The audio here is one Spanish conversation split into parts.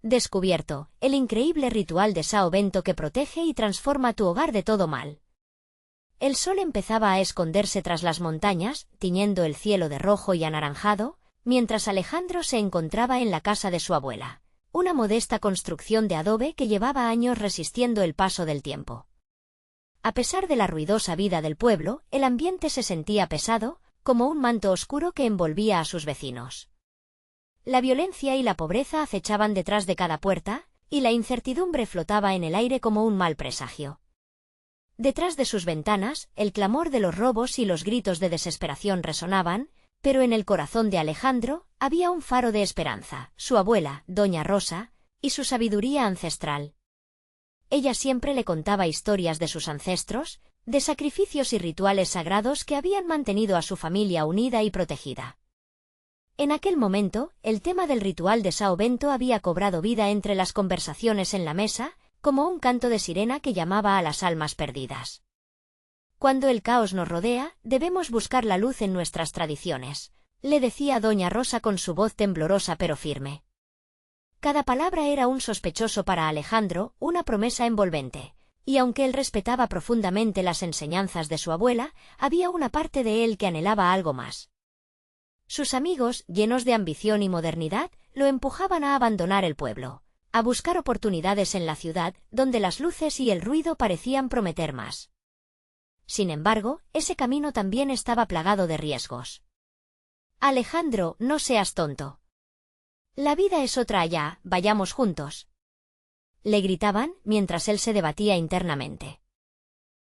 Descubierto, el increíble ritual de Sao Bento que protege y transforma tu hogar de todo mal. El sol empezaba a esconderse tras las montañas, tiñendo el cielo de rojo y anaranjado, mientras Alejandro se encontraba en la casa de su abuela, una modesta construcción de adobe que llevaba años resistiendo el paso del tiempo. A pesar de la ruidosa vida del pueblo, el ambiente se sentía pesado, como un manto oscuro que envolvía a sus vecinos. La violencia y la pobreza acechaban detrás de cada puerta, y la incertidumbre flotaba en el aire como un mal presagio. Detrás de sus ventanas, el clamor de los robos y los gritos de desesperación resonaban, pero en el corazón de Alejandro había un faro de esperanza, su abuela, Doña Rosa, y su sabiduría ancestral. Ella siempre le contaba historias de sus ancestros, de sacrificios y rituales sagrados que habían mantenido a su familia unida y protegida. En aquel momento, el tema del ritual de Sao Bento había cobrado vida entre las conversaciones en la mesa, como un canto de sirena que llamaba a las almas perdidas. Cuando el caos nos rodea, debemos buscar la luz en nuestras tradiciones, le decía Doña Rosa con su voz temblorosa pero firme. Cada palabra era un sospechoso para Alejandro, una promesa envolvente, y aunque él respetaba profundamente las enseñanzas de su abuela, había una parte de él que anhelaba algo más. Sus amigos, llenos de ambición y modernidad, lo empujaban a abandonar el pueblo, a buscar oportunidades en la ciudad, donde las luces y el ruido parecían prometer más. Sin embargo, ese camino también estaba plagado de riesgos. Alejandro, no seas tonto. La vida es otra allá, vayamos juntos. Le gritaban, mientras él se debatía internamente.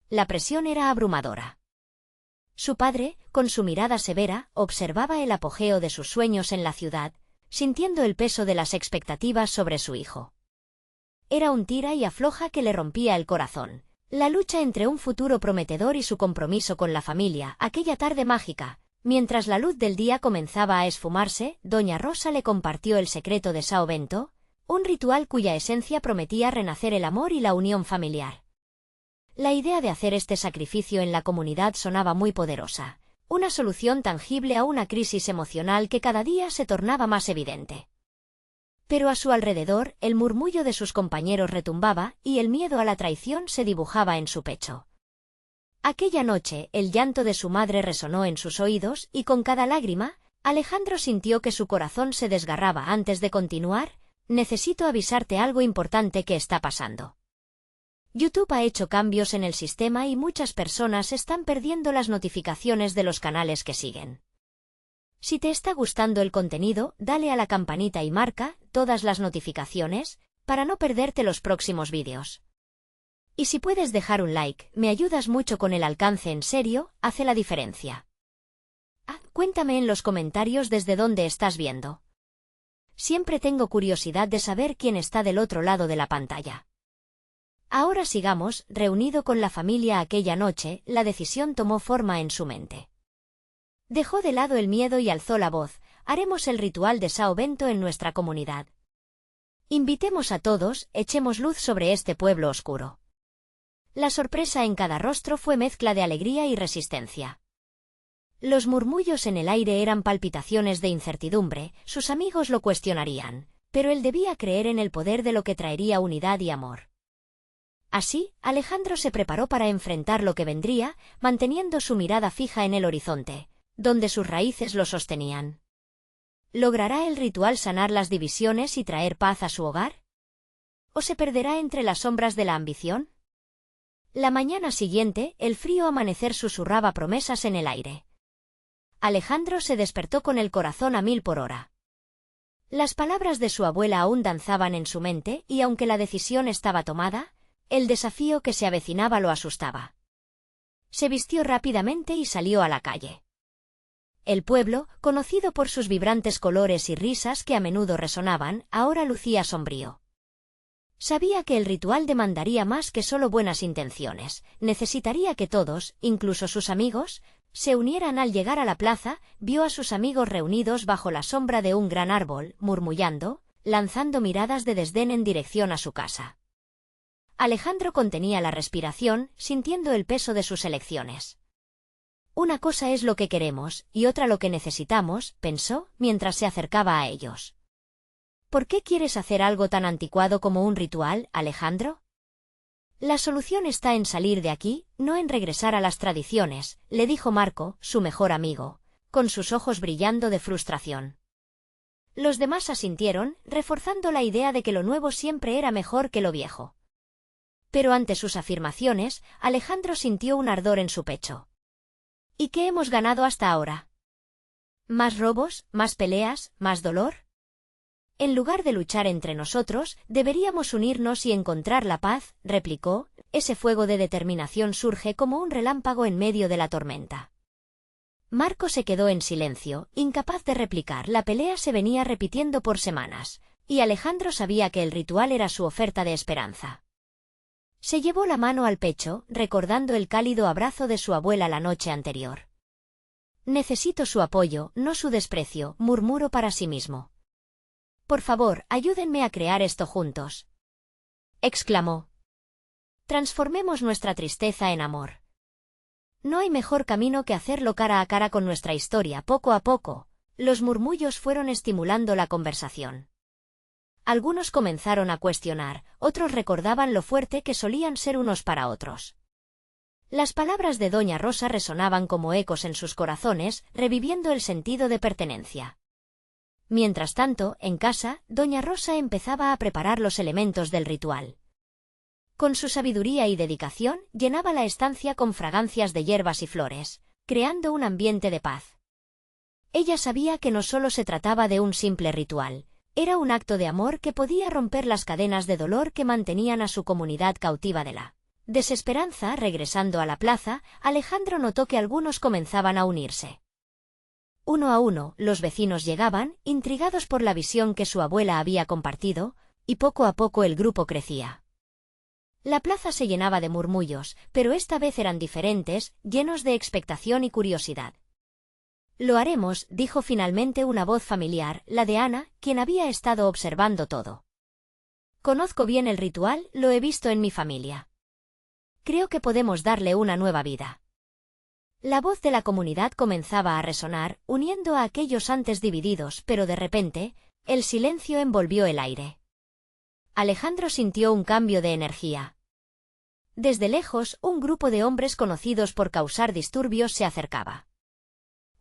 La presión era abrumadora. Su padre, con su mirada severa, observaba el apogeo de sus sueños en la ciudad, sintiendo el peso de las expectativas sobre su hijo. Era un tira y afloja que le rompía el corazón. La lucha entre un futuro prometedor y su compromiso con la familia, aquella tarde mágica, mientras la luz del día comenzaba a esfumarse, Doña Rosa le compartió el secreto de Sao Bento, un ritual cuya esencia prometía renacer el amor y la unión familiar. La idea de hacer este sacrificio en la comunidad sonaba muy poderosa, una solución tangible a una crisis emocional que cada día se tornaba más evidente. Pero a su alrededor, el murmullo de sus compañeros retumbaba, y el miedo a la traición se dibujaba en su pecho. Aquella noche, el llanto de su madre resonó en sus oídos, y con cada lágrima, Alejandro sintió que su corazón se desgarraba. Antes de continuar, necesito avisarte algo importante que está pasando. YouTube ha hecho cambios en el sistema y muchas personas están perdiendo las notificaciones de los canales que siguen. Si te está gustando el contenido, dale a la campanita y marca todas las notificaciones para no perderte los próximos vídeos. Y si puedes dejar un like, me ayudas mucho con el alcance, en serio, hace la diferencia. Cuéntame en los comentarios desde dónde estás viendo. Siempre tengo curiosidad de saber quién está del otro lado de la pantalla. Ahora sigamos. Reunido con la familia aquella noche, la decisión tomó forma en su mente. Dejó de lado el miedo y alzó la voz: haremos el ritual de Sao Bento en nuestra comunidad. Invitemos a todos, echemos luz sobre este pueblo oscuro. La sorpresa en cada rostro fue mezcla de alegría y resistencia. Los murmullos en el aire eran palpitaciones de incertidumbre, sus amigos lo cuestionarían, pero él debía creer en el poder de lo que traería unidad y amor. Así, Alejandro se preparó para enfrentar lo que vendría, manteniendo su mirada fija en el horizonte, donde sus raíces lo sostenían. ¿Logrará el ritual sanar las divisiones y traer paz a su hogar? ¿O se perderá entre las sombras de la ambición? La mañana siguiente, el frío amanecer susurraba promesas en el aire. Alejandro se despertó con el corazón a 1000 por hora. Las palabras de su abuela aún danzaban en su mente, y aunque la decisión estaba tomada, el desafío que se avecinaba lo asustaba. Se vistió rápidamente y salió a la calle. El pueblo, conocido por sus vibrantes colores y risas que a menudo resonaban, ahora lucía sombrío. Sabía que el ritual demandaría más que solo buenas intenciones, necesitaría que todos, incluso sus amigos, se unieran. Al llegar a la plaza, vio a sus amigos reunidos bajo la sombra de un gran árbol, murmullando, lanzando miradas de desdén en dirección a su casa. Alejandro contenía la respiración, sintiendo el peso de sus elecciones. Una cosa es lo que queremos, y otra lo que necesitamos, pensó, mientras se acercaba a ellos. ¿Por qué quieres hacer algo tan anticuado como un ritual, Alejandro? La solución está en salir de aquí, no en regresar a las tradiciones, le dijo Marco, su mejor amigo, con sus ojos brillando de frustración. Los demás asintieron, reforzando la idea de que lo nuevo siempre era mejor que lo viejo. Pero ante sus afirmaciones, Alejandro sintió un ardor en su pecho. ¿Y qué hemos ganado hasta ahora? ¿Más robos, más peleas, más dolor? En lugar de luchar entre nosotros, deberíamos unirnos y encontrar la paz, replicó. Ese fuego de determinación surge como un relámpago en medio de la tormenta. Marco se quedó en silencio, incapaz de replicar. La pelea se venía repitiendo por semanas, y Alejandro sabía que el ritual era su oferta de esperanza. Se llevó la mano al pecho, recordando el cálido abrazo de su abuela la noche anterior. Necesito su apoyo, no su desprecio, murmuró para sí mismo. Por favor, ayúdenme a crear esto juntos, exclamó. Transformemos nuestra tristeza en amor. No hay mejor camino que hacerlo cara a cara con nuestra historia. Poco a poco, los murmullos fueron estimulando la conversación. Algunos comenzaron a cuestionar, otros recordaban lo fuerte que solían ser unos para otros. Las palabras de Doña Rosa resonaban como ecos en sus corazones, reviviendo el sentido de pertenencia. Mientras tanto, en casa, Doña Rosa empezaba a preparar los elementos del ritual. Con su sabiduría y dedicación, llenaba la estancia con fragancias de hierbas y flores, creando un ambiente de paz. Ella sabía que no solo se trataba de un simple ritual, era un acto de amor que podía romper las cadenas de dolor que mantenían a su comunidad cautiva de la desesperanza. Regresando a la plaza, Alejandro notó que algunos comenzaban a unirse. Uno a uno, los vecinos llegaban, intrigados por la visión que su abuela había compartido, y poco a poco el grupo crecía. La plaza se llenaba de murmullos, pero esta vez eran diferentes, llenos de expectación y curiosidad. Lo haremos, dijo finalmente una voz familiar, la de Ana, quien había estado observando todo. Conozco bien el ritual, lo he visto en mi familia. Creo que podemos darle una nueva vida. La voz de la comunidad comenzaba a resonar, uniendo a aquellos antes divididos, pero de repente, el silencio envolvió el aire. Alejandro sintió un cambio de energía. Desde lejos, un grupo de hombres conocidos por causar disturbios se acercaba.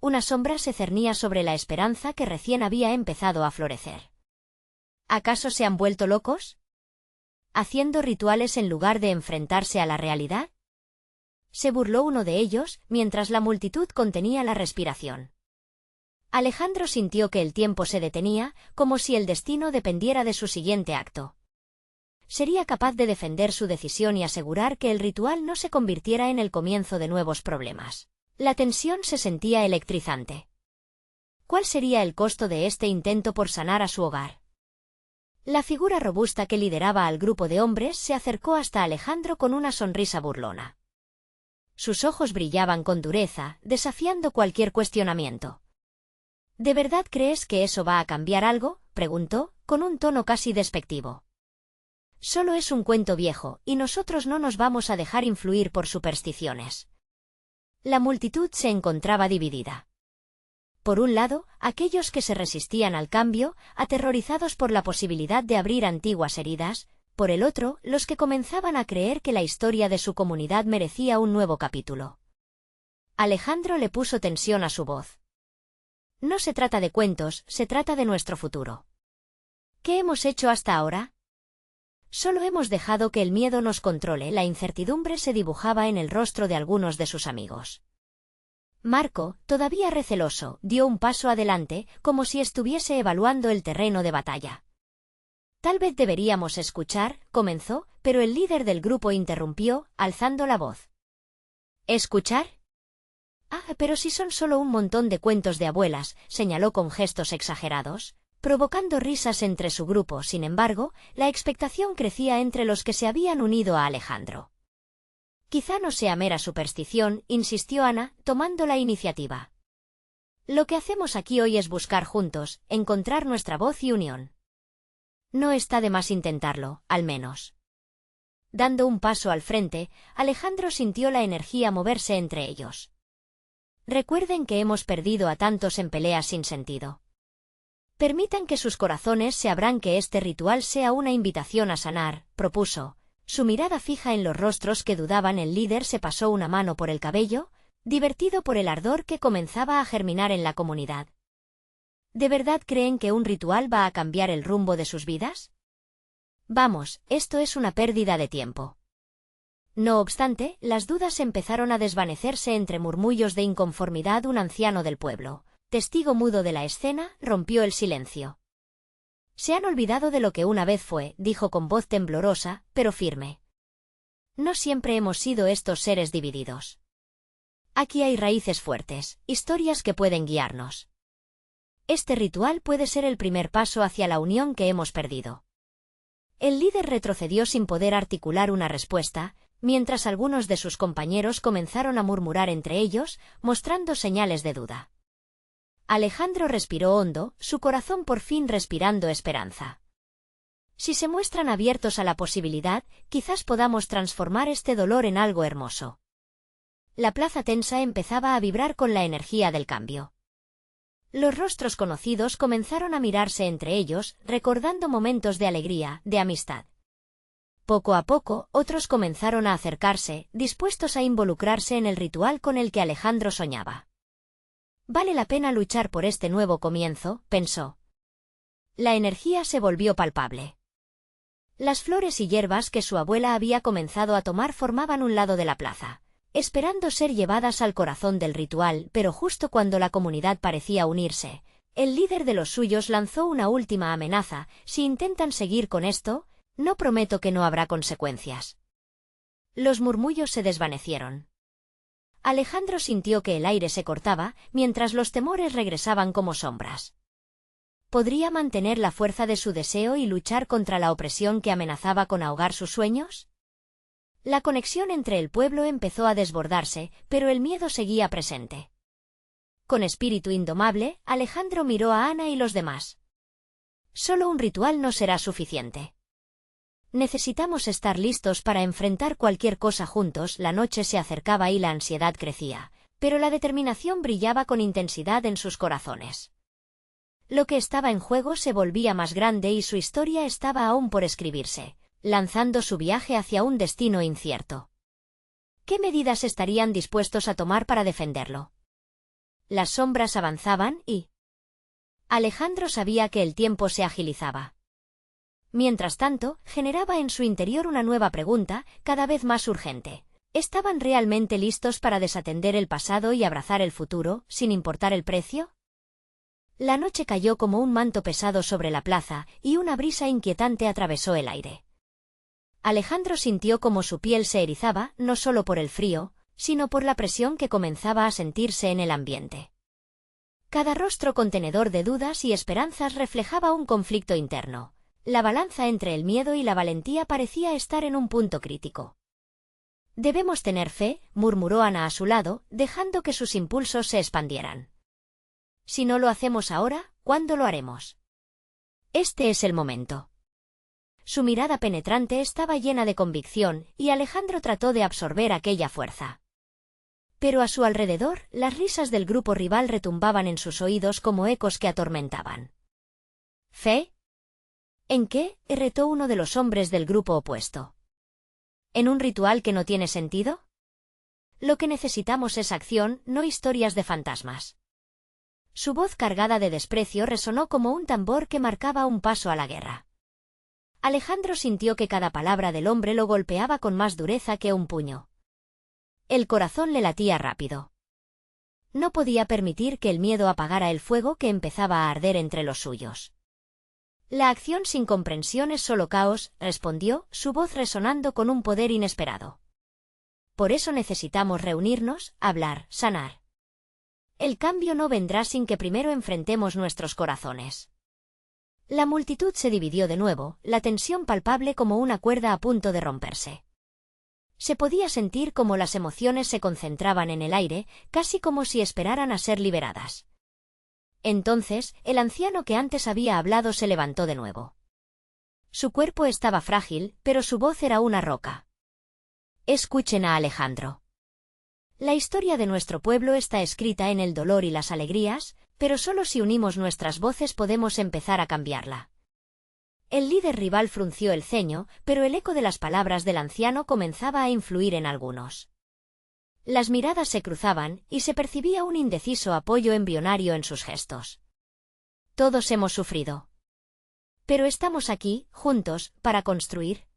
Una sombra se cernía sobre la esperanza que recién había empezado a florecer. ¿Acaso se han vuelto locos? ¿Haciendo rituales en lugar de enfrentarse a la realidad? Se burló uno de ellos, mientras la multitud contenía la respiración. Alejandro sintió que el tiempo se detenía, como si el destino dependiera de su siguiente acto. Sería capaz de defender su decisión y asegurar que el ritual no se convirtiera en el comienzo de nuevos problemas. La tensión se sentía electrizante. ¿Cuál sería el costo de este intento por sanar a su hogar? La figura robusta que lideraba al grupo de hombres se acercó hasta Alejandro con una sonrisa burlona. Sus ojos brillaban con dureza, desafiando cualquier cuestionamiento. ¿De verdad crees que eso va a cambiar algo?, preguntó, con un tono casi despectivo. Solo es un cuento viejo, y nosotros no nos vamos a dejar influir por supersticiones. La multitud se encontraba dividida. Por un lado, aquellos que se resistían al cambio, aterrorizados por la posibilidad de abrir antiguas heridas; por el otro, los que comenzaban a creer que la historia de su comunidad merecía un nuevo capítulo. Alejandro le puso tensión a su voz. No se trata de cuentos, se trata de nuestro futuro. ¿Qué hemos hecho hasta ahora? Solo hemos dejado que el miedo nos controle. La incertidumbre se dibujaba en el rostro de algunos de sus amigos. Marco, todavía receloso, dio un paso adelante, como si estuviese evaluando el terreno de batalla. Tal vez deberíamos escuchar, comenzó, pero el líder del grupo interrumpió, alzando la voz. ¿Escuchar? Ah, pero si son solo un montón de cuentos de abuelas, señaló con gestos exagerados, provocando risas entre su grupo. Sin embargo, la expectación crecía entre los que se habían unido a Alejandro. Quizá no sea mera superstición, insistió Ana, tomando la iniciativa. Lo que hacemos aquí hoy es buscar juntos, encontrar nuestra voz y unión. No está de más intentarlo, al menos. Dando un paso al frente, Alejandro sintió la energía moverse entre ellos. Recuerden que hemos perdido a tantos en peleas sin sentido. Permitan que sus corazones se abran, que este ritual sea una invitación a sanar, propuso. Su mirada fija en los rostros que dudaban, el líder se pasó una mano por el cabello, divertido por el ardor que comenzaba a germinar en la comunidad. ¿De verdad creen que un ritual va a cambiar el rumbo de sus vidas? Vamos, esto es una pérdida de tiempo. No obstante, las dudas empezaron a desvanecerse entre murmullos de inconformidad. Un anciano del pueblo, testigo mudo de la escena, rompió el silencio. Se han olvidado de lo que una vez fue, dijo con voz temblorosa, pero firme. No siempre hemos sido estos seres divididos. Aquí hay raíces fuertes, historias que pueden guiarnos. Este ritual puede ser el primer paso hacia la unión que hemos perdido. El líder retrocedió sin poder articular una respuesta, mientras algunos de sus compañeros comenzaron a murmurar entre ellos, mostrando señales de duda. Alejandro respiró hondo, su corazón por fin respirando esperanza. Si se muestran abiertos a la posibilidad, quizás podamos transformar este dolor en algo hermoso. La plaza tensa empezaba a vibrar con la energía del cambio. Los rostros conocidos comenzaron a mirarse entre ellos, recordando momentos de alegría, de amistad. Poco a poco, otros comenzaron a acercarse, dispuestos a involucrarse en el ritual con el que Alejandro soñaba. Vale la pena luchar por este nuevo comienzo, pensó. La energía se volvió palpable. Las flores y hierbas que su abuela había comenzado a tomar formaban un lado de la plaza, esperando ser llevadas al corazón del ritual, pero justo cuando la comunidad parecía unirse, el líder de los suyos lanzó una última amenaza: si intentan seguir con esto, no prometo que no habrá consecuencias. Los murmullos se desvanecieron. Alejandro sintió que el aire se cortaba, mientras los temores regresaban como sombras. ¿Podría mantener la fuerza de su deseo y luchar contra la opresión que amenazaba con ahogar sus sueños? La conexión entre el pueblo empezó a desbordarse, pero el miedo seguía presente. Con espíritu indomable, Alejandro miró a Ana y los demás. Solo un ritual no será suficiente. Necesitamos estar listos para enfrentar cualquier cosa juntos. La noche se acercaba y la ansiedad crecía, pero la determinación brillaba con intensidad en sus corazones. Lo que estaba en juego se volvía más grande y su historia estaba aún por escribirse, lanzando su viaje hacia un destino incierto. ¿Qué medidas estarían dispuestos a tomar para defenderlo? Las sombras avanzaban y Alejandro sabía que el tiempo se agilizaba. Mientras tanto, generaba en su interior una nueva pregunta, cada vez más urgente. ¿Estaban realmente listos para desatender el pasado y abrazar el futuro, sin importar el precio? La noche cayó como un manto pesado sobre la plaza, y una brisa inquietante atravesó el aire. Alejandro sintió como su piel se erizaba, no solo por el frío, sino por la presión que comenzaba a sentirse en el ambiente. Cada rostro contenedor de dudas y esperanzas reflejaba un conflicto interno. La balanza entre el miedo y la valentía parecía estar en un punto crítico. Debemos tener fe, murmuró Ana a su lado, dejando que sus impulsos se expandieran. Si no lo hacemos ahora, ¿cuándo lo haremos? Este es el momento. Su mirada penetrante estaba llena de convicción, y Alejandro trató de absorber aquella fuerza. Pero a su alrededor, las risas del grupo rival retumbaban en sus oídos como ecos que atormentaban. ¿Fe? ¿En qué?, retó uno de los hombres del grupo opuesto. ¿En un ritual que no tiene sentido? Lo que necesitamos es acción, no historias de fantasmas. Su voz cargada de desprecio resonó como un tambor que marcaba un paso a la guerra. Alejandro sintió que cada palabra del hombre lo golpeaba con más dureza que un puño. El corazón le latía rápido. No podía permitir que el miedo apagara el fuego que empezaba a arder entre los suyos. La acción sin comprensión es solo caos, respondió, su voz resonando con un poder inesperado. Por eso necesitamos reunirnos, hablar, sanar. El cambio no vendrá sin que primero enfrentemos nuestros corazones. La multitud se dividió de nuevo, la tensión palpable como una cuerda a punto de romperse. Se podía sentir como las emociones se concentraban en el aire, casi como si esperaran a ser liberadas. Entonces, el anciano que antes había hablado se levantó de nuevo. Su cuerpo estaba frágil, pero su voz era una roca. Escuchen a Alejandro. La historia de nuestro pueblo está escrita en el dolor y las alegrías, pero solo si unimos nuestras voces podemos empezar a cambiarla. El líder rival frunció el ceño, pero el eco de las palabras del anciano comenzaba a influir en algunos. Las miradas se cruzaban, y se percibía un indeciso apoyo embrionario en sus gestos. Todos hemos sufrido. Pero estamos aquí, juntos, para construir.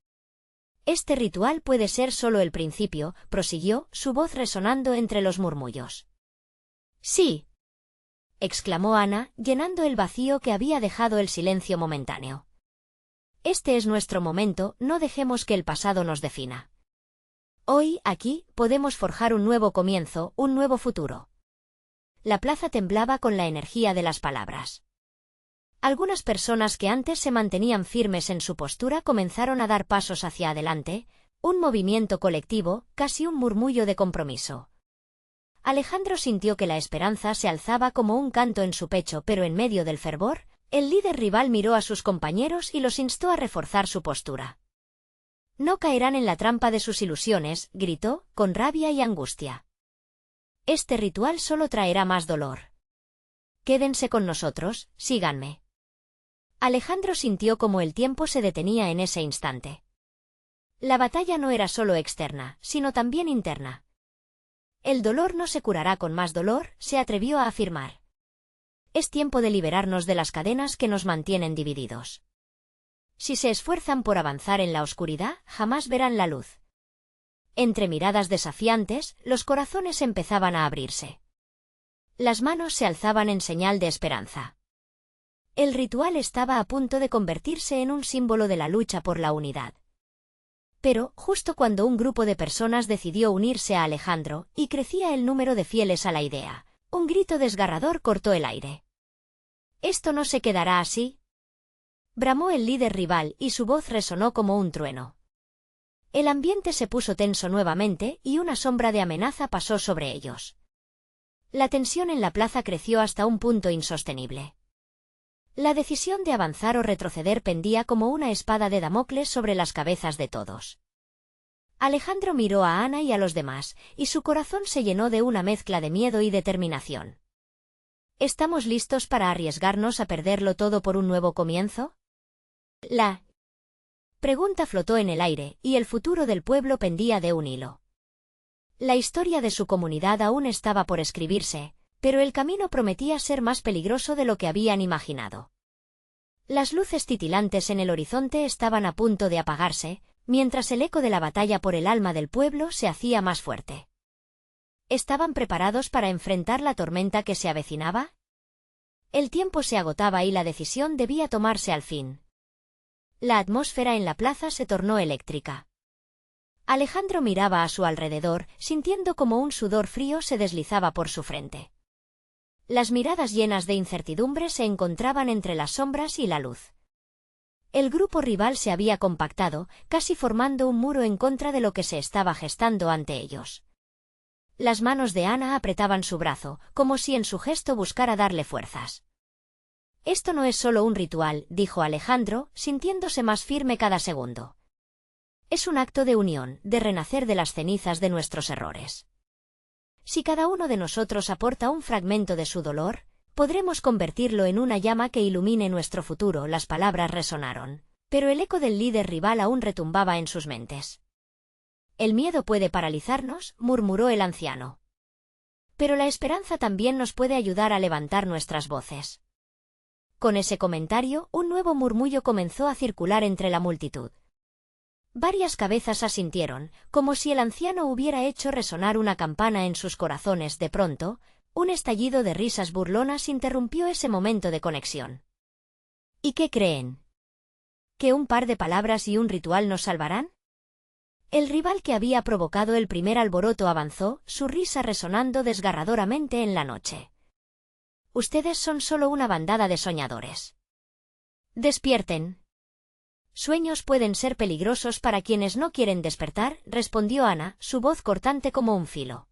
Este ritual puede ser solo el principio, prosiguió, su voz resonando entre los murmullos. Sí, exclamó Ana, llenando el vacío que había dejado el silencio momentáneo. Este es nuestro momento, no dejemos que el pasado nos defina. Hoy, aquí, podemos forjar un nuevo comienzo, un nuevo futuro. La plaza temblaba con la energía de las palabras. Algunas personas que antes se mantenían firmes en su postura comenzaron a dar pasos hacia adelante, un movimiento colectivo, casi un murmullo de compromiso. Alejandro sintió que la esperanza se alzaba como un canto en su pecho, pero en medio del fervor, el líder rival miró a sus compañeros y los instó a reforzar su postura. No caerán en la trampa de sus ilusiones, gritó, con rabia y angustia. Este ritual solo traerá más dolor. Quédense con nosotros, síganme. Alejandro sintió como el tiempo se detenía en ese instante. La batalla no era solo externa, sino también interna. El dolor no se curará con más dolor, se atrevió a afirmar. Es tiempo de liberarnos de las cadenas que nos mantienen divididos. Si se esfuerzan por avanzar en la oscuridad, jamás verán la luz. Entre miradas desafiantes, los corazones empezaban a abrirse. Las manos se alzaban en señal de esperanza. El ritual estaba a punto de convertirse en un símbolo de la lucha por la unidad. Pero, justo cuando un grupo de personas decidió unirse a Alejandro, y crecía el número de fieles a la idea, un grito desgarrador cortó el aire. «Esto no se quedará así», bramó el líder rival y su voz resonó como un trueno. El ambiente se puso tenso nuevamente y una sombra de amenaza pasó sobre ellos. La tensión en la plaza creció hasta un punto insostenible. La decisión de avanzar o retroceder pendía como una espada de Damocles sobre las cabezas de todos. Alejandro miró a Ana y a los demás, y su corazón se llenó de una mezcla de miedo y determinación. ¿Estamos listos para arriesgarnos a perderlo todo por un nuevo comienzo? La pregunta flotó en el aire, y el futuro del pueblo pendía de un hilo. La historia de su comunidad aún estaba por escribirse, pero el camino prometía ser más peligroso de lo que habían imaginado. Las luces titilantes en el horizonte estaban a punto de apagarse, mientras el eco de la batalla por el alma del pueblo se hacía más fuerte. ¿Estaban preparados para enfrentar la tormenta que se avecinaba? El tiempo se agotaba y la decisión debía tomarse al fin. La atmósfera en la plaza se tornó eléctrica. Alejandro miraba a su alrededor, sintiendo como un sudor frío se deslizaba por su frente. Las miradas llenas de incertidumbre se encontraban entre las sombras y la luz. El grupo rival se había compactado, casi formando un muro en contra de lo que se estaba gestando ante ellos. Las manos de Ana apretaban su brazo, como si en su gesto buscara darle fuerzas. «Esto no es solo un ritual», dijo Alejandro, sintiéndose más firme cada segundo. «Es un acto de unión, de renacer de las cenizas de nuestros errores. Si cada uno de nosotros aporta un fragmento de su dolor, podremos convertirlo en una llama que ilumine nuestro futuro». Las palabras resonaron, pero el eco del líder rival aún retumbaba en sus mentes. «El miedo puede paralizarnos», murmuró el anciano. «Pero la esperanza también nos puede ayudar a levantar nuestras voces». Con ese comentario, un nuevo murmullo comenzó a circular entre la multitud. Varias cabezas asintieron, como si el anciano hubiera hecho resonar una campana en sus corazones. De pronto, un estallido de risas burlonas interrumpió ese momento de conexión. ¿Y qué creen? ¿Que un par de palabras y un ritual nos salvarán? El rival que había provocado el primer alboroto avanzó, su risa resonando desgarradoramente en la noche. «Ustedes son solo una bandada de soñadores. Despierten». «Sueños pueden ser peligrosos para quienes no quieren despertar», respondió Ana, su voz cortante como un filo.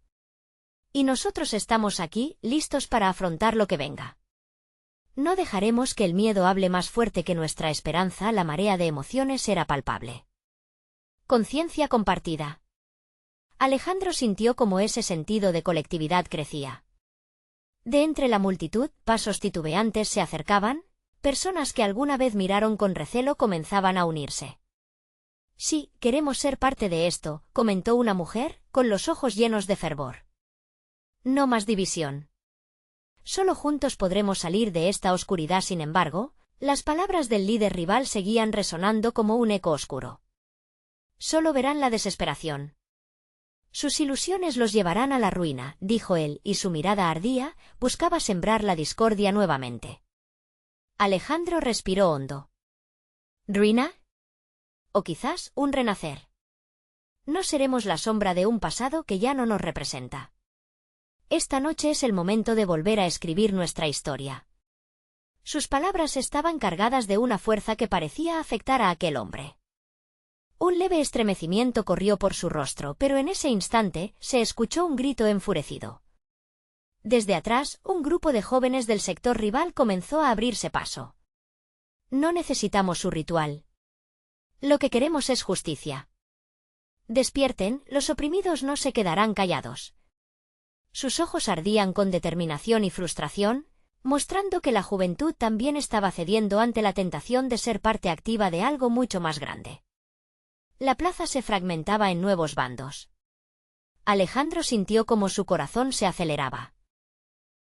«Y nosotros estamos aquí, listos para afrontar lo que venga. No dejaremos que el miedo hable más fuerte que nuestra esperanza». La marea de emociones era palpable. Conciencia compartida. Alejandro sintió como ese sentido de colectividad crecía. De entre la multitud, pasos titubeantes se acercaban, personas que alguna vez miraron con recelo comenzaban a unirse. Sí, queremos ser parte de esto, comentó una mujer, con los ojos llenos de fervor. No más división. Solo juntos podremos salir de esta oscuridad. Sin embargo, las palabras del líder rival seguían resonando como un eco oscuro. Solo verán la desesperación. Sus ilusiones los llevarán a la ruina, dijo él, y su mirada ardía, buscaba sembrar la discordia nuevamente. Alejandro respiró hondo. ¿Ruina? O quizás un renacer. No seremos la sombra de un pasado que ya no nos representa. Esta noche es el momento de volver a escribir nuestra historia. Sus palabras estaban cargadas de una fuerza que parecía afectar a aquel hombre. Un leve estremecimiento corrió por su rostro, pero en ese instante se escuchó un grito enfurecido. Desde atrás, un grupo de jóvenes del sector rival comenzó a abrirse paso. No necesitamos su ritual. Lo que queremos es justicia. Despierten, los oprimidos no se quedarán callados. Sus ojos ardían con determinación y frustración, mostrando que la juventud también estaba cediendo ante la tentación de ser parte activa de algo mucho más grande. La plaza se fragmentaba en nuevos bandos. Alejandro sintió como su corazón se aceleraba.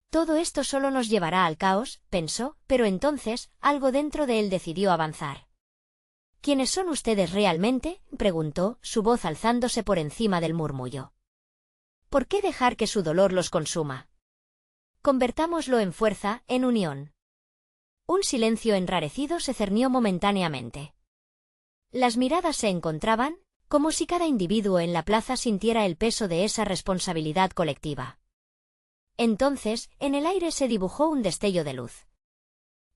Todo esto solo nos llevará al caos, pensó, pero entonces, algo dentro de él decidió avanzar. ¿Quiénes son ustedes realmente?, preguntó, su voz alzándose por encima del murmullo. ¿Por qué dejar que su dolor los consuma? Convertámoslo en fuerza, en unión. Un silencio enrarecido se cernió momentáneamente. Las miradas se encontraban, como si cada individuo en la plaza sintiera el peso de esa responsabilidad colectiva. Entonces, en el aire se dibujó un destello de luz.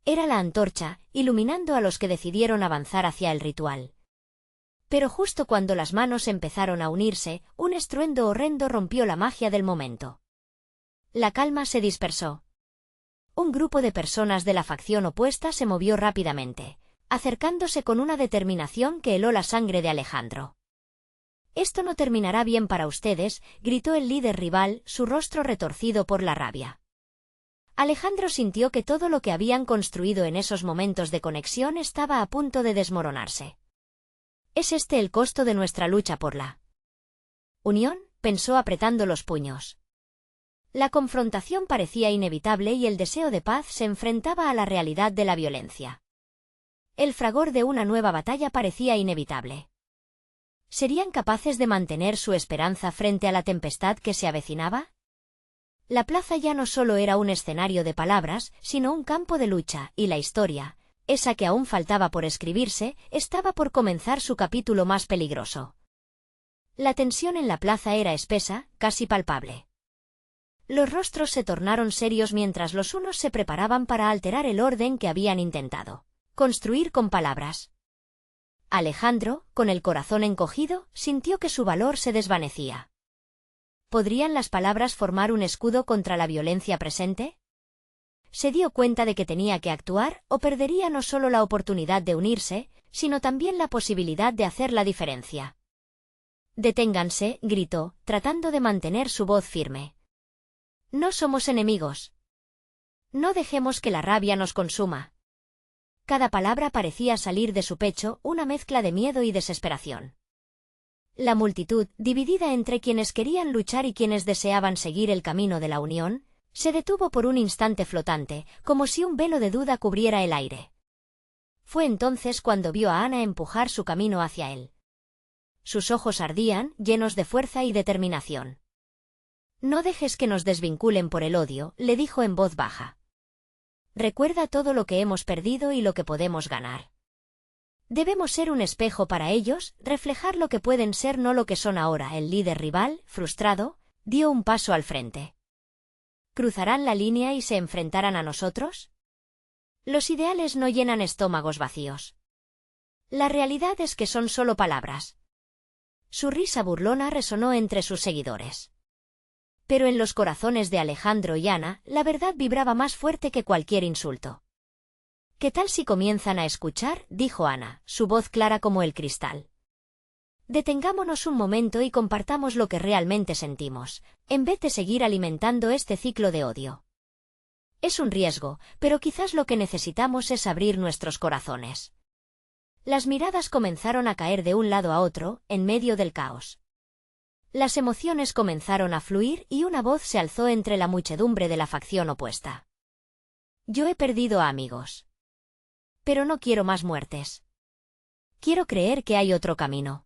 Era la antorcha, iluminando a los que decidieron avanzar hacia el ritual. Pero justo cuando las manos empezaron a unirse, un estruendo horrendo rompió la magia del momento. La calma se dispersó. Un grupo de personas de la facción opuesta se movió rápidamente, acercándose con una determinación que heló la sangre de Alejandro. «Esto no terminará bien para ustedes», gritó el líder rival, su rostro retorcido por la rabia. Alejandro sintió que todo lo que habían construido en esos momentos de conexión estaba a punto de desmoronarse. «¿Es este el costo de nuestra lucha por la unión?», pensó apretando los puños. La confrontación parecía inevitable y el deseo de paz se enfrentaba a la realidad de la violencia. El fragor de una nueva batalla parecía inevitable. ¿Serían capaces de mantener su esperanza frente a la tempestad que se avecinaba? La plaza ya no solo era un escenario de palabras, sino un campo de lucha, y la historia, esa que aún faltaba por escribirse, estaba por comenzar su capítulo más peligroso. La tensión en la plaza era espesa, casi palpable. Los rostros se tornaron serios mientras los unos se preparaban para alterar el orden que habían intentado construir con palabras. Alejandro, con el corazón encogido, sintió que su valor se desvanecía. ¿Podrían las palabras formar un escudo contra la violencia presente? Se dio cuenta de que tenía que actuar, o perdería no solo la oportunidad de unirse, sino también la posibilidad de hacer la diferencia. «Deténganse», gritó, tratando de mantener su voz firme. «No somos enemigos. No dejemos que la rabia nos consuma». Cada palabra parecía salir de su pecho, una mezcla de miedo y desesperación. La multitud, dividida entre quienes querían luchar y quienes deseaban seguir el camino de la unión, se detuvo por un instante flotante, como si un velo de duda cubriera el aire. Fue entonces cuando vio a Ana empujar su camino hacia él. Sus ojos ardían, llenos de fuerza y determinación. «No dejes que nos desvinculen por el odio», le dijo en voz baja. «Recuerda todo lo que hemos perdido y lo que podemos ganar. Debemos ser un espejo para ellos, reflejar lo que pueden ser, no lo que son ahora». El líder rival, frustrado, dio un paso al frente. ¿Cruzarán la línea y se enfrentarán a nosotros? Los ideales no llenan estómagos vacíos. La realidad es que son solo palabras. Su risa burlona resonó entre sus seguidores. Pero en los corazones de Alejandro y Ana, la verdad vibraba más fuerte que cualquier insulto. «¿Qué tal si comienzan a escuchar?», dijo Ana, su voz clara como el cristal. «Detengámonos un momento y compartamos lo que realmente sentimos, en vez de seguir alimentando este ciclo de odio». Es un riesgo, pero quizás lo que necesitamos es abrir nuestros corazones. Las miradas comenzaron a caer de un lado a otro, en medio del caos. Las emociones comenzaron a fluir y una voz se alzó entre la muchedumbre de la facción opuesta. Yo he perdido a amigos. Pero no quiero más muertes. Quiero creer que hay otro camino.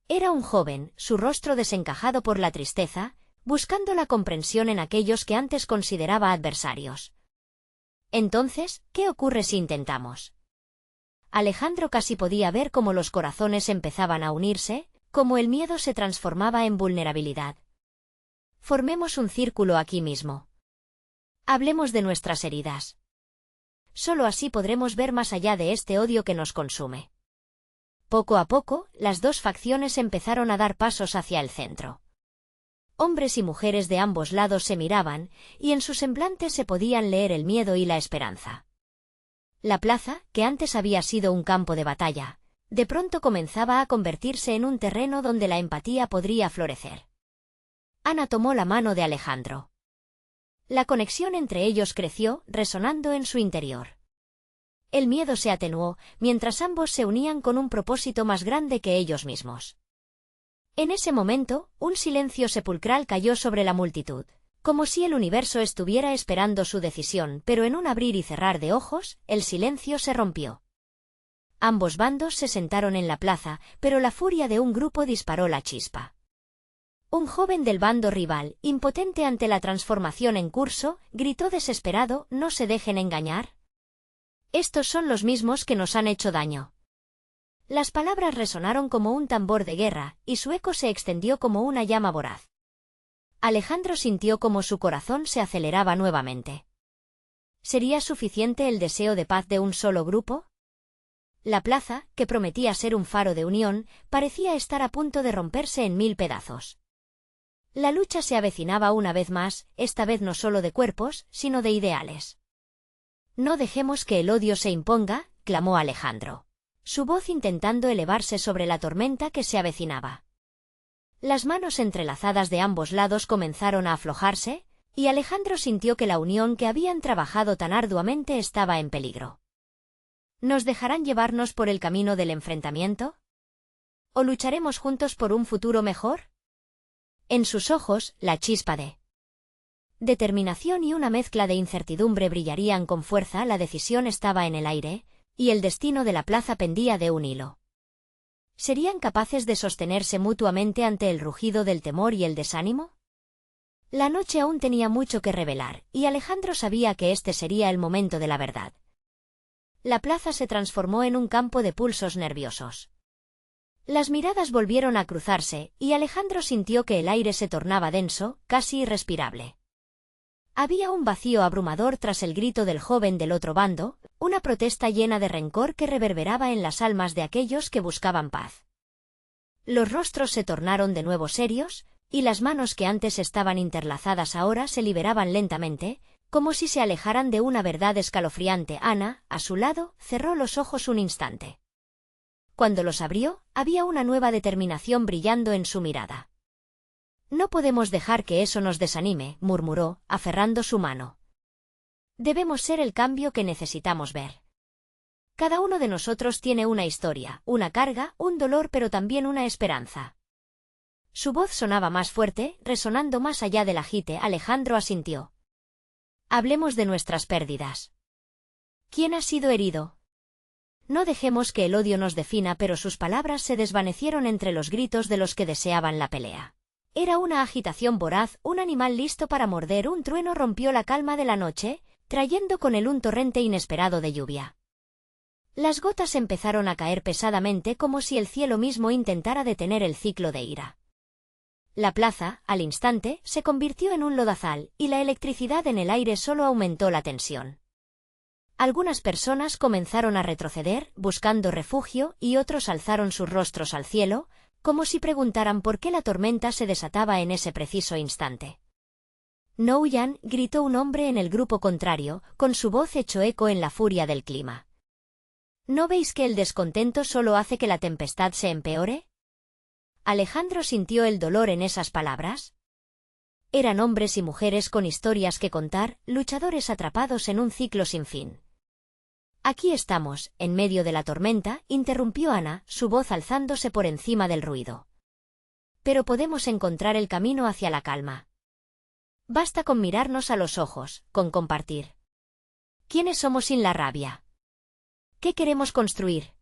Era un joven, su rostro desencajado por la tristeza, buscando la comprensión en aquellos que antes consideraba adversarios. Entonces, ¿qué ocurre si intentamos? Alejandro casi podía ver cómo los corazones empezaban a unirse, cómo el miedo se transformaba en vulnerabilidad. Formemos un círculo aquí mismo. Hablemos de nuestras heridas. Solo así podremos ver más allá de este odio que nos consume. Poco a poco, las dos facciones empezaron a dar pasos hacia el centro. Hombres y mujeres de ambos lados se miraban, y en sus semblantes se podían leer el miedo y la esperanza. La plaza, que antes había sido un campo de batalla, de pronto comenzaba a convertirse en un terreno donde la empatía podría florecer. Ana tomó la mano de Alejandro. La conexión entre ellos creció, resonando en su interior. El miedo se atenuó, mientras ambos se unían con un propósito más grande que ellos mismos. En ese momento, un silencio sepulcral cayó sobre la multitud, como si el universo estuviera esperando su decisión, pero en un abrir y cerrar de ojos, el silencio se rompió. Ambos bandos se sentaron en la plaza, pero la furia de un grupo disparó la chispa. Un joven del bando rival, impotente ante la transformación en curso, gritó desesperado: «¿No se dejen engañar? Estos son los mismos que nos han hecho daño». Las palabras resonaron como un tambor de guerra, y su eco se extendió como una llama voraz. Alejandro sintió como su corazón se aceleraba nuevamente. ¿Sería suficiente el deseo de paz de un solo grupo? La plaza, que prometía ser un faro de unión, parecía estar a punto de romperse en 1000 pedazos. La lucha se avecinaba una vez más, esta vez no solo de cuerpos, sino de ideales. «No dejemos que el odio se imponga», clamó Alejandro, su voz intentando elevarse sobre la tormenta que se avecinaba. Las manos entrelazadas de ambos lados comenzaron a aflojarse, y Alejandro sintió que la unión que habían trabajado tan arduamente estaba en peligro. ¿Nos dejarán llevarnos por el camino del enfrentamiento? ¿O lucharemos juntos por un futuro mejor? En sus ojos, la chispa de determinación y una mezcla de incertidumbre brillarían con fuerza. La decisión estaba en el aire, y el destino de la plaza pendía de un hilo. ¿Serían capaces de sostenerse mutuamente ante el rugido del temor y el desánimo? La noche aún tenía mucho que revelar, y Alejandro sabía que este sería el momento de la verdad. La plaza se transformó en un campo de pulsos nerviosos. Las miradas volvieron a cruzarse, y Alejandro sintió que el aire se tornaba denso, casi irrespirable. Había un vacío abrumador tras el grito del joven del otro bando, una protesta llena de rencor que reverberaba en las almas de aquellos que buscaban paz. Los rostros se tornaron de nuevo serios, y las manos que antes estaban interlazadas ahora se liberaban lentamente, como si se alejaran de una verdad escalofriante. Ana, a su lado, cerró los ojos un instante. Cuando los abrió, había una nueva determinación brillando en su mirada. «No podemos dejar que eso nos desanime», murmuró, aferrando su mano. «Debemos ser el cambio que necesitamos ver. Cada uno de nosotros tiene una historia, una carga, un dolor, pero también una esperanza». Su voz sonaba más fuerte, resonando más allá del agite. Alejandro asintió. «Hablemos de nuestras pérdidas. ¿Quién ha sido herido? No dejemos que el odio nos defina», pero sus palabras se desvanecieron entre los gritos de los que deseaban la pelea. Era una agitación voraz, un animal listo para morder. Un trueno rompió la calma de la noche, trayendo con él un torrente inesperado de lluvia. Las gotas empezaron a caer pesadamente, como si el cielo mismo intentara detener el ciclo de ira. La plaza, al instante, se convirtió en un lodazal, y la electricidad en el aire solo aumentó la tensión. Algunas personas comenzaron a retroceder, buscando refugio, y otros alzaron sus rostros al cielo, como si preguntaran por qué la tormenta se desataba en ese preciso instante. «No huyan», gritó un hombre en el grupo contrario, con su voz hecho eco en la furia del clima. «¿No veis que el descontento solo hace que la tempestad se empeore?» Alejandro sintió el dolor en esas palabras. Eran hombres y mujeres con historias que contar, luchadores atrapados en un ciclo sin fin. Aquí estamos, en medio de la tormenta, interrumpió Ana, su voz alzándose por encima del ruido. Pero podemos encontrar el camino hacia la calma. Basta con mirarnos a los ojos, con compartir. ¿Quiénes somos sin la rabia? ¿Qué queremos construir?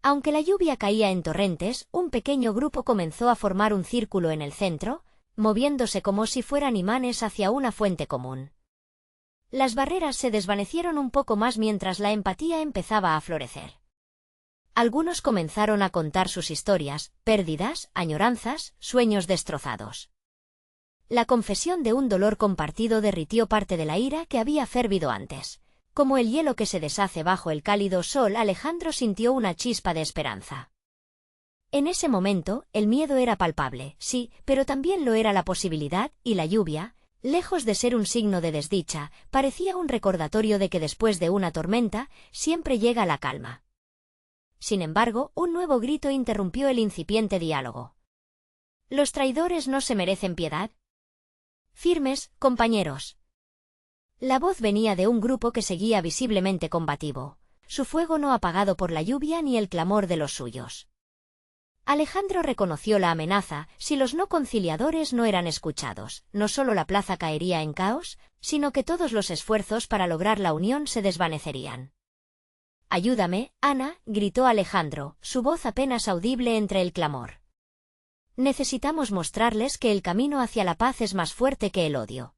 Aunque la lluvia caía en torrentes, un pequeño grupo comenzó a formar un círculo en el centro, moviéndose como si fueran imanes hacia una fuente común. Las barreras se desvanecieron un poco más mientras la empatía empezaba a florecer. Algunos comenzaron a contar sus historias, pérdidas, añoranzas, sueños destrozados. La confesión de un dolor compartido derritió parte de la ira que había fervido antes. Como el hielo que se deshace bajo el cálido sol, Alejandro sintió una chispa de esperanza. En ese momento, el miedo era palpable, sí, pero también lo era la posibilidad, y la lluvia, lejos de ser un signo de desdicha, parecía un recordatorio de que después de una tormenta, siempre llega la calma. Sin embargo, un nuevo grito interrumpió el incipiente diálogo. ¿Los traidores no se merecen piedad? Firmes, compañeros. La voz venía de un grupo que seguía visiblemente combativo, su fuego no apagado por la lluvia ni el clamor de los suyos. Alejandro reconoció la amenaza: si los no conciliadores no eran escuchados, no solo la plaza caería en caos, sino que todos los esfuerzos para lograr la unión se desvanecerían. «Ayúdame, Ana», gritó Alejandro, su voz apenas audible entre el clamor. «Necesitamos mostrarles que el camino hacia la paz es más fuerte que el odio».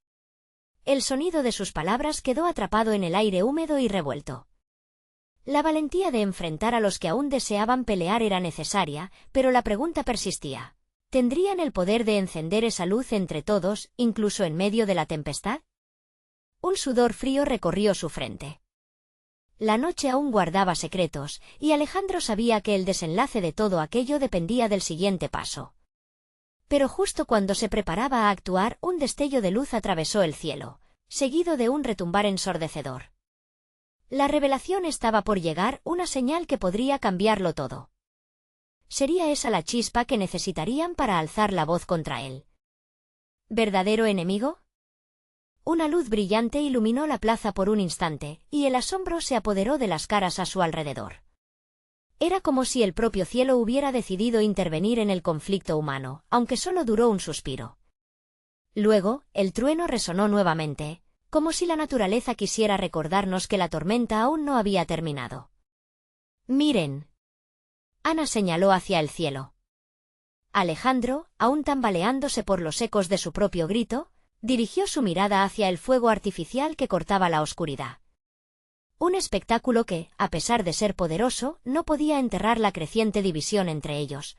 El sonido de sus palabras quedó atrapado en el aire húmedo y revuelto. La valentía de enfrentar a los que aún deseaban pelear era necesaria, pero la pregunta persistía. ¿Tendrían el poder de encender esa luz entre todos, incluso en medio de la tempestad? Un sudor frío recorrió su frente. La noche aún guardaba secretos, y Alejandro sabía que el desenlace de todo aquello dependía del siguiente paso. Pero justo cuando se preparaba a actuar, un destello de luz atravesó el cielo, seguido de un retumbar ensordecedor. La revelación estaba por llegar, una señal que podría cambiarlo todo. ¿Sería esa la chispa que necesitarían para alzar la voz contra él? ¿Verdadero enemigo? Una luz brillante iluminó la plaza por un instante, y el asombro se apoderó de las caras a su alrededor. Era como si el propio cielo hubiera decidido intervenir en el conflicto humano, aunque solo duró un suspiro. Luego, el trueno resonó nuevamente, como si la naturaleza quisiera recordarnos que la tormenta aún no había terminado. «Miren». Ana señaló hacia el cielo. Alejandro, aún tambaleándose por los ecos de su propio grito, dirigió su mirada hacia el fuego artificial que cortaba la oscuridad. Un espectáculo que, a pesar de ser poderoso, no podía enterrar la creciente división entre ellos.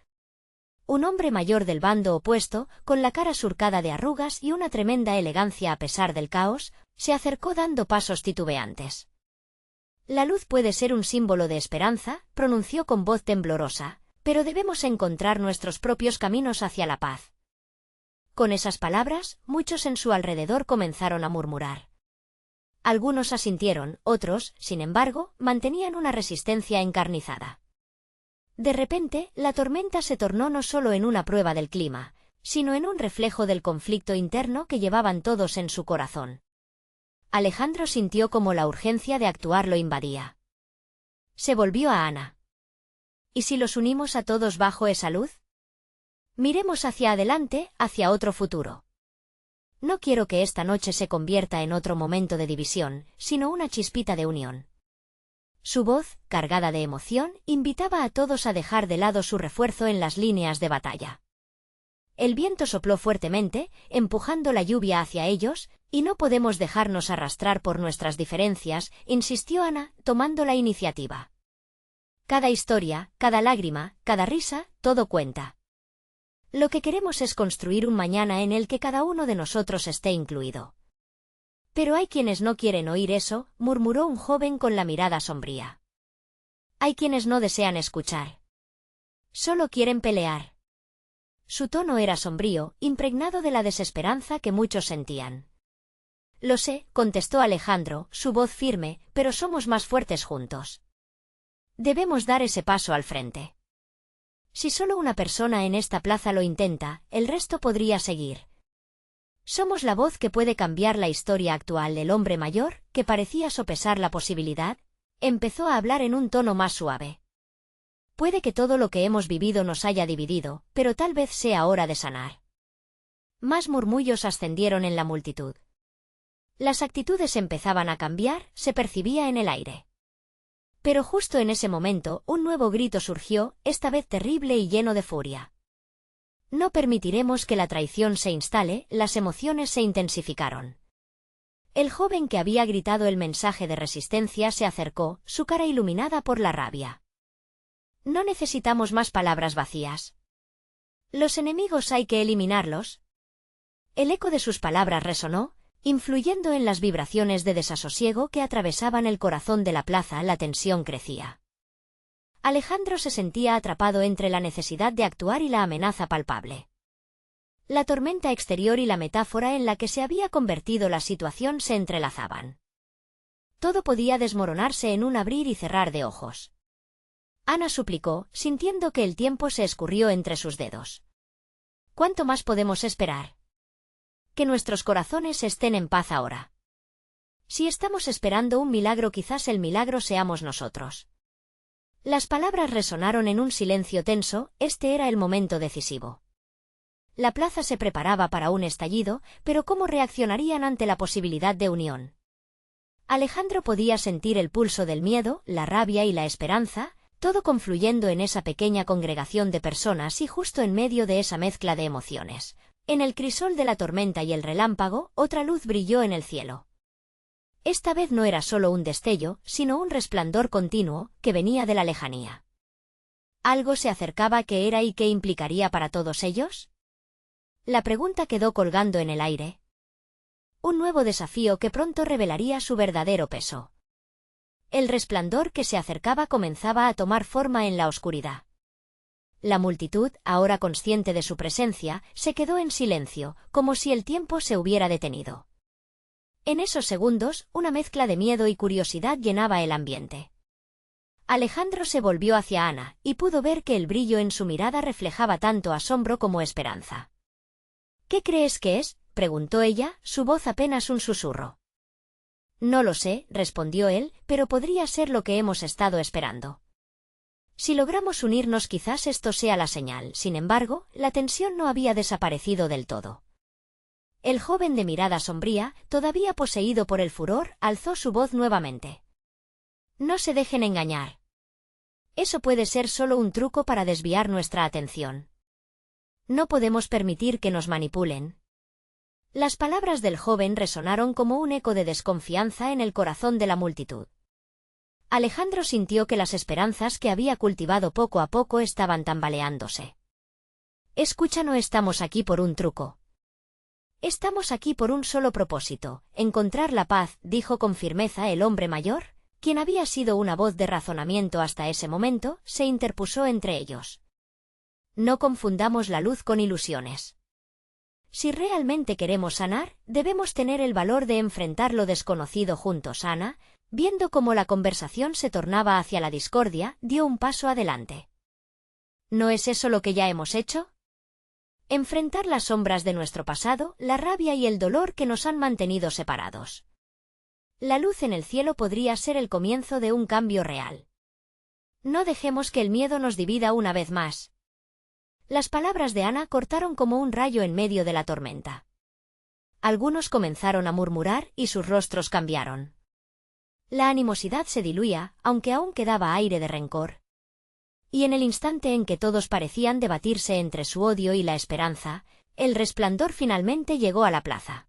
Un hombre mayor del bando opuesto, con la cara surcada de arrugas y una tremenda elegancia a pesar del caos, se acercó dando pasos titubeantes. «La luz puede ser un símbolo de esperanza», pronunció con voz temblorosa, «pero debemos encontrar nuestros propios caminos hacia la paz». Con esas palabras, muchos en su alrededor comenzaron a murmurar. Algunos asintieron, otros, sin embargo, mantenían una resistencia encarnizada. De repente, la tormenta se tornó no solo en una prueba del clima, sino en un reflejo del conflicto interno que llevaban todos en su corazón. Alejandro sintió como la urgencia de actuar lo invadía. Se volvió a Ana. ¿Y si los unimos a todos bajo esa luz? Miremos hacia adelante, hacia otro futuro. No quiero que esta noche se convierta en otro momento de división, sino una chispita de unión. Su voz, cargada de emoción, invitaba a todos a dejar de lado su refuerzo en las líneas de batalla. El viento sopló fuertemente, empujando la lluvia hacia ellos, y no podemos dejarnos arrastrar por nuestras diferencias, insistió Ana, tomando la iniciativa. Cada historia, cada lágrima, cada risa, todo cuenta. Lo que queremos es construir un mañana en el que cada uno de nosotros esté incluido. Pero hay quienes no quieren oír eso, murmuró un joven con la mirada sombría. Hay quienes no desean escuchar. Solo quieren pelear. Su tono era sombrío, impregnado de la desesperanza que muchos sentían. Lo sé, contestó Alejandro, su voz firme, pero somos más fuertes juntos. Debemos dar ese paso al frente. Si solo una persona en esta plaza lo intenta, el resto podría seguir. Somos la voz que puede cambiar la historia actual. El hombre mayor, que parecía sopesar la posibilidad, empezó a hablar en un tono más suave. Puede que todo lo que hemos vivido nos haya dividido, pero tal vez sea hora de sanar. Más murmullos ascendieron en la multitud. Las actitudes empezaban a cambiar, se percibía en el aire. Pero justo en ese momento, un nuevo grito surgió, esta vez terrible y lleno de furia. No permitiremos que la traición se instale. Las emociones se intensificaron. El joven que había gritado el mensaje de resistencia se acercó, su cara iluminada por la rabia. No necesitamos más palabras vacías. Los enemigos hay que eliminarlos. El eco de sus palabras resonó, influyendo en las vibraciones de desasosiego que atravesaban el corazón de la plaza. La tensión crecía. Alejandro se sentía atrapado entre la necesidad de actuar y la amenaza palpable. La tormenta exterior y la metáfora en la que se había convertido la situación se entrelazaban. Todo podía desmoronarse en un abrir y cerrar de ojos. Ana suplicó, sintiendo que el tiempo se escurrió entre sus dedos. ¿Cuánto más podemos esperar? Que nuestros corazones estén en paz ahora. Si estamos esperando un milagro, quizás el milagro seamos nosotros. Las palabras resonaron en un silencio tenso. Este era el momento decisivo. La plaza se preparaba para un estallido, pero ¿cómo reaccionarían ante la posibilidad de unión? Alejandro podía sentir el pulso del miedo, la rabia y la esperanza, todo confluyendo en esa pequeña congregación de personas, y justo en medio de esa mezcla de emociones, en el crisol de la tormenta y el relámpago, otra luz brilló en el cielo. Esta vez no era solo un destello, sino un resplandor continuo, que venía de la lejanía. ¿Algo se acercaba? ¿Qué era y qué implicaría para todos ellos? La pregunta quedó colgando en el aire. Un nuevo desafío que pronto revelaría su verdadero peso. El resplandor que se acercaba comenzaba a tomar forma en la oscuridad. La multitud, ahora consciente de su presencia, se quedó en silencio, como si el tiempo se hubiera detenido. En esos segundos, una mezcla de miedo y curiosidad llenaba el ambiente. Alejandro se volvió hacia Ana, y pudo ver que el brillo en su mirada reflejaba tanto asombro como esperanza. ¿Qué crees que es?, preguntó ella, su voz apenas un susurro. No lo sé, respondió él, pero podría ser lo que hemos estado esperando. Si logramos unirnos, quizás esto sea la señal. Sin embargo, la tensión no había desaparecido del todo. El joven de mirada sombría, todavía poseído por el furor, alzó su voz nuevamente. No se dejen engañar. Eso puede ser solo un truco para desviar nuestra atención. No podemos permitir que nos manipulen. Las palabras del joven resonaron como un eco de desconfianza en el corazón de la multitud. Alejandro sintió que las esperanzas que había cultivado poco a poco estaban tambaleándose. Escucha, no estamos aquí por un truco. Estamos aquí por un solo propósito, encontrar la paz, dijo con firmeza el hombre mayor, quien había sido una voz de razonamiento hasta ese momento, se interpuso entre ellos. No confundamos la luz con ilusiones. Si realmente queremos sanar, debemos tener el valor de enfrentar lo desconocido juntos. Ana, viendo cómo la conversación se tornaba hacia la discordia, dio un paso adelante. ¿No es eso lo que ya hemos hecho? Enfrentar las sombras de nuestro pasado, la rabia y el dolor que nos han mantenido separados. La luz en el cielo podría ser el comienzo de un cambio real. No dejemos que el miedo nos divida una vez más. Las palabras de Ana cortaron como un rayo en medio de la tormenta. Algunos comenzaron a murmurar y sus rostros cambiaron. La animosidad se diluía, aunque aún quedaba aire de rencor. Y en el instante en que todos parecían debatirse entre su odio y la esperanza, el resplandor finalmente llegó a la plaza.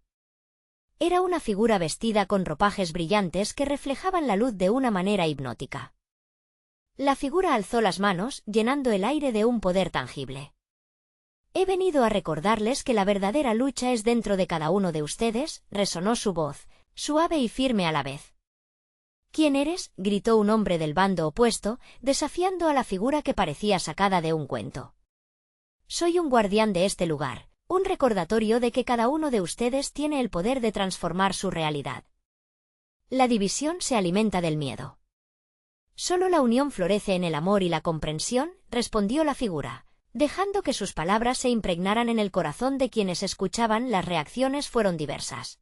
Era una figura vestida con ropajes brillantes que reflejaban la luz de una manera hipnótica. La figura alzó las manos, llenando el aire de un poder tangible. He venido a recordarles que la verdadera lucha es dentro de cada uno de ustedes, resonó su voz, suave y firme a la vez. ¿Quién eres?, gritó un hombre del bando opuesto, desafiando a la figura que parecía sacada de un cuento. Soy un guardián de este lugar, un recordatorio de que cada uno de ustedes tiene el poder de transformar su realidad. La división se alimenta del miedo. Solo la unión florece en el amor y la comprensión, respondió la figura, Dejando que sus palabras se impregnaran en el corazón de quienes escuchaban, las reacciones fueron diversas.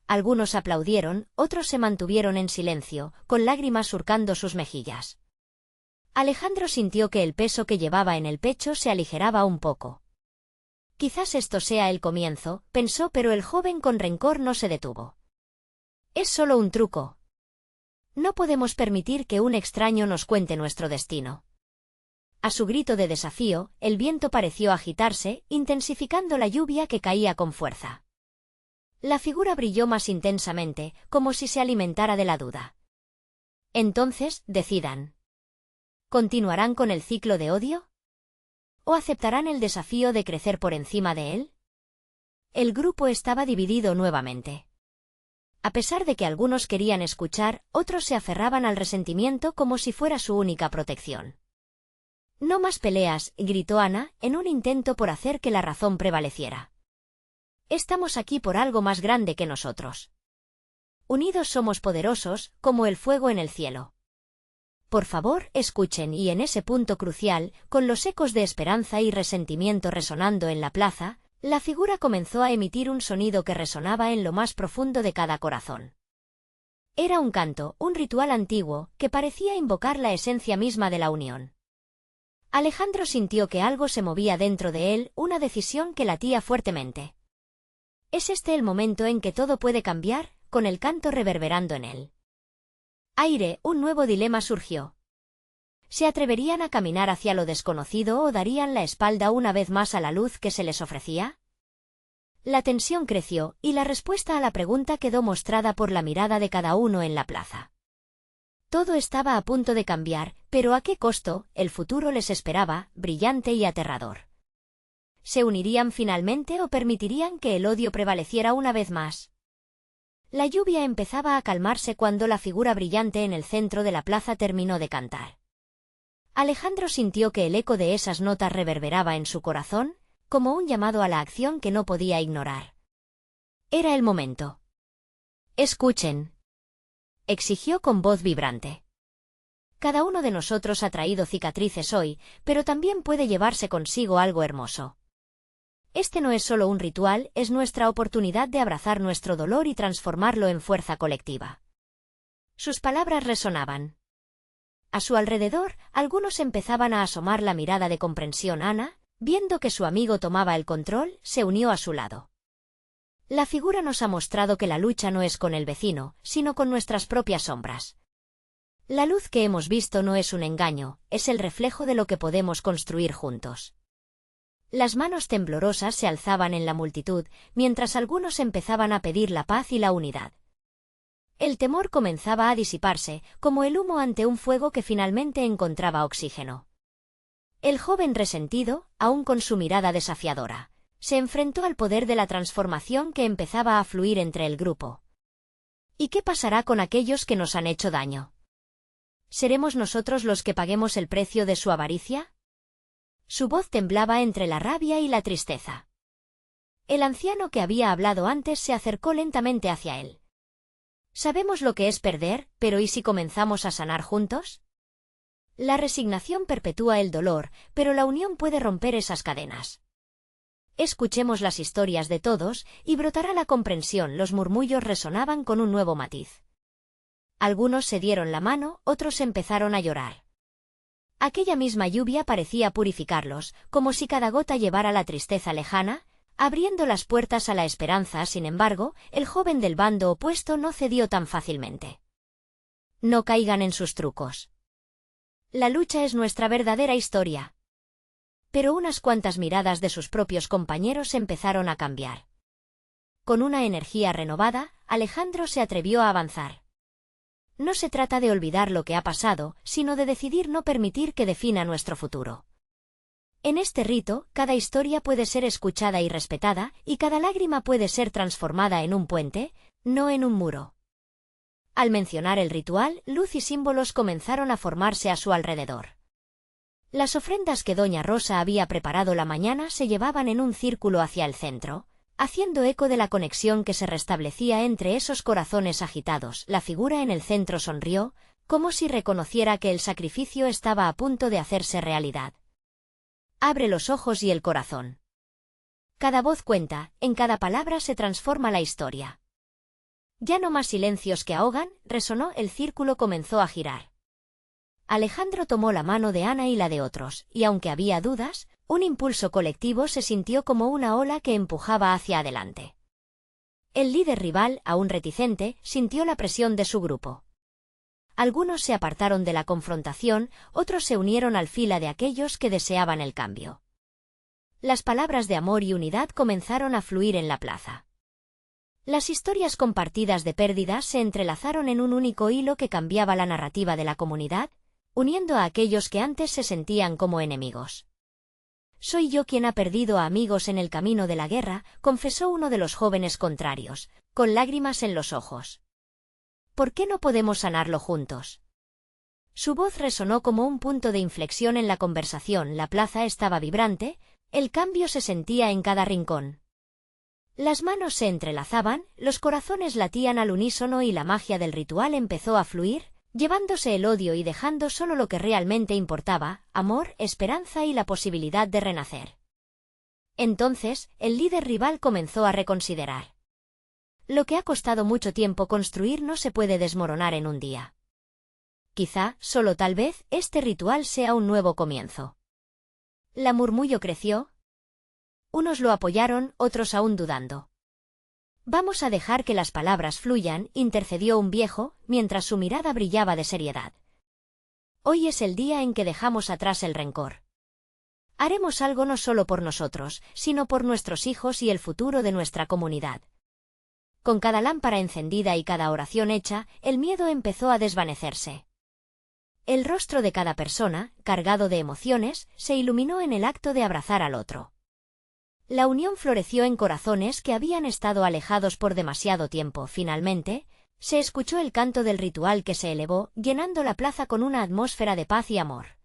Algunos aplaudieron, otros se mantuvieron en silencio, con lágrimas surcando sus mejillas. Alejandro sintió que el peso que llevaba en el pecho se aligeraba un poco. Quizás esto sea el comienzo, pensó, pero el joven con rencor no se detuvo. Es solo un truco. No podemos permitir que un extraño nos cuente nuestro destino. A su grito de desafío, el viento pareció agitarse, intensificando la lluvia que caía con fuerza. La figura brilló más intensamente, como si se alimentara de la duda. Entonces, decidan. ¿Continuarán con el ciclo de odio? ¿O aceptarán el desafío de crecer por encima de él? El grupo estaba dividido nuevamente. A pesar de que algunos querían escuchar, otros se aferraban al resentimiento como si fuera su única protección. No más peleas, gritó Ana, en un intento por hacer que la razón prevaleciera. Estamos aquí por algo más grande que nosotros. Unidos somos poderosos, como el fuego en el cielo. Por favor, escuchen, y en ese punto crucial, con los ecos de esperanza y resentimiento resonando en la plaza, la figura comenzó a emitir un sonido que resonaba en lo más profundo de cada corazón. Era un canto, un ritual antiguo, que parecía invocar la esencia misma de la unión. Alejandro sintió que algo se movía dentro de él, una decisión que latía fuertemente. ¿Es este el momento en que todo puede cambiar? Con el canto reverberando en él. Aire, un nuevo dilema surgió. ¿Se atreverían a caminar hacia lo desconocido o darían la espalda una vez más a la luz que se les ofrecía? La tensión creció, y la respuesta a la pregunta quedó mostrada por la mirada de cada uno en la plaza. Todo estaba a punto de cambiar, pero ¿a qué costo? El futuro les esperaba, brillante y aterrador. ¿Se unirían finalmente o permitirían que el odio prevaleciera una vez más? La lluvia empezaba a calmarse cuando la figura brillante en el centro de la plaza terminó de cantar. Alejandro sintió que el eco de esas notas reverberaba en su corazón, como un llamado a la acción que no podía ignorar. Era el momento. «Escuchen», exigió con voz vibrante. Cada uno de nosotros ha traído cicatrices hoy, pero también puede llevarse consigo algo hermoso. Este no es solo un ritual, es nuestra oportunidad de abrazar nuestro dolor y transformarlo en fuerza colectiva. Sus palabras resonaban. A su alrededor, algunos empezaban a asomar la mirada de comprensión. Ana, viendo que su amigo tomaba el control, se unió a su lado. La figura nos ha mostrado que la lucha no es con el vecino, sino con nuestras propias sombras. La luz que hemos visto no es un engaño, es el reflejo de lo que podemos construir juntos. Las manos temblorosas se alzaban en la multitud, mientras algunos empezaban a pedir la paz y la unidad. El temor comenzaba a disiparse, como el humo ante un fuego que finalmente encontraba oxígeno. El joven resentido, aún con su mirada desafiadora, se enfrentó al poder de la transformación que empezaba a fluir entre el grupo. ¿Y qué pasará con aquellos que nos han hecho daño? ¿Seremos nosotros los que paguemos el precio de su avaricia? Su voz temblaba entre la rabia y la tristeza. El anciano que había hablado antes se acercó lentamente hacia él. Sabemos lo que es perder, pero ¿y si comenzamos a sanar juntos? La resignación perpetúa el dolor, pero la unión puede romper esas cadenas. Escuchemos las historias de todos, y brotará la comprensión. Los murmullos resonaban con un nuevo matiz. Algunos se dieron la mano, otros empezaron a llorar. Aquella misma lluvia parecía purificarlos, como si cada gota llevara la tristeza lejana, abriendo las puertas a la esperanza. Sin embargo, el joven del bando opuesto no cedió tan fácilmente. No caigan en sus trucos. La lucha es nuestra verdadera historia. Pero unas cuantas miradas de sus propios compañeros empezaron a cambiar. Con una energía renovada, Alejandro se atrevió a avanzar. No se trata de olvidar lo que ha pasado, sino de decidir no permitir que defina nuestro futuro. En este rito, cada historia puede ser escuchada y respetada, y cada lágrima puede ser transformada en un puente, no en un muro. Al mencionar el ritual, luz y símbolos comenzaron a formarse a su alrededor. Las ofrendas que doña Rosa había preparado la mañana se llevaban en un círculo hacia el centro, haciendo eco de la conexión que se restablecía entre esos corazones agitados. La figura en el centro sonrió, como si reconociera que el sacrificio estaba a punto de hacerse realidad. Abre los ojos y el corazón. Cada voz cuenta, en cada palabra se transforma la historia. Ya no más silencios que ahogan, resonó, el círculo comenzó a girar. Alejandro tomó la mano de Ana y la de otros, y aunque había dudas, un impulso colectivo se sintió como una ola que empujaba hacia adelante. El líder rival, aún reticente, sintió la presión de su grupo. Algunos se apartaron de la confrontación, otros se unieron al fila de aquellos que deseaban el cambio. Las palabras de amor y unidad comenzaron a fluir en la plaza. Las historias compartidas de pérdidas se entrelazaron en un único hilo que cambiaba la narrativa de la comunidad, uniendo a aquellos que antes se sentían como enemigos. «Soy yo quien ha perdido a amigos en el camino de la guerra», confesó uno de los jóvenes contrarios, con lágrimas en los ojos. «¿Por qué no podemos sanarlo juntos?». Su voz resonó como un punto de inflexión en la conversación. La plaza estaba vibrante, el cambio se sentía en cada rincón. Las manos se entrelazaban, los corazones latían al unísono y la magia del ritual empezó a fluir, llevándose el odio y dejando solo lo que realmente importaba: amor, esperanza y la posibilidad de renacer. Entonces, el líder rival comenzó a reconsiderar. Lo que ha costado mucho tiempo construir no se puede desmoronar en un día. Quizá, solo tal vez, este ritual sea un nuevo comienzo. La murmullo creció. Unos lo apoyaron, otros aún dudando. «Vamos a dejar que las palabras fluyan», intercedió un viejo, mientras su mirada brillaba de seriedad. «Hoy es el día en que dejamos atrás el rencor. Haremos algo no solo por nosotros, sino por nuestros hijos y el futuro de nuestra comunidad». Con cada lámpara encendida y cada oración hecha, el miedo empezó a desvanecerse. El rostro de cada persona, cargado de emociones, se iluminó en el acto de abrazar al otro. La unión floreció en corazones que habían estado alejados por demasiado tiempo. Finalmente, se escuchó el canto del ritual que se elevó, llenando la plaza con una atmósfera de paz y amor.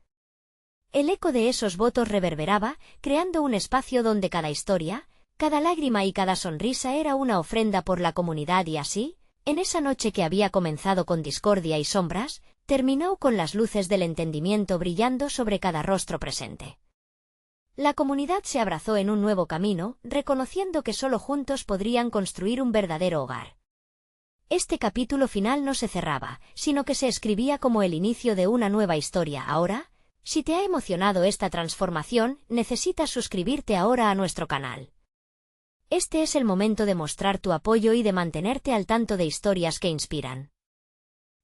El eco de esos votos reverberaba, creando un espacio donde cada historia, cada lágrima y cada sonrisa era una ofrenda por la comunidad, y así, en esa noche que había comenzado con discordia y sombras, terminó con las luces del entendimiento brillando sobre cada rostro presente. La comunidad se abrazó en un nuevo camino, reconociendo que solo juntos podrían construir un verdadero hogar. Este capítulo final no se cerraba, sino que se escribía como el inicio de una nueva historia. Ahora, si te ha emocionado esta transformación, necesitas suscribirte ahora a nuestro canal. Este es el momento de mostrar tu apoyo y de mantenerte al tanto de historias que inspiran.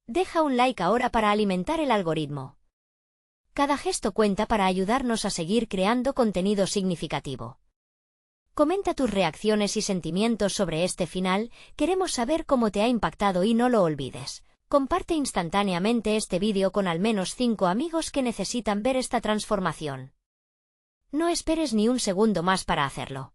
Deja un like ahora para alimentar el algoritmo. Cada gesto cuenta para ayudarnos a seguir creando contenido significativo. Comenta tus reacciones y sentimientos sobre este final, queremos saber cómo te ha impactado y no lo olvides. Comparte instantáneamente este vídeo con al menos 5 amigos que necesitan ver esta transformación. No esperes ni un segundo más para hacerlo.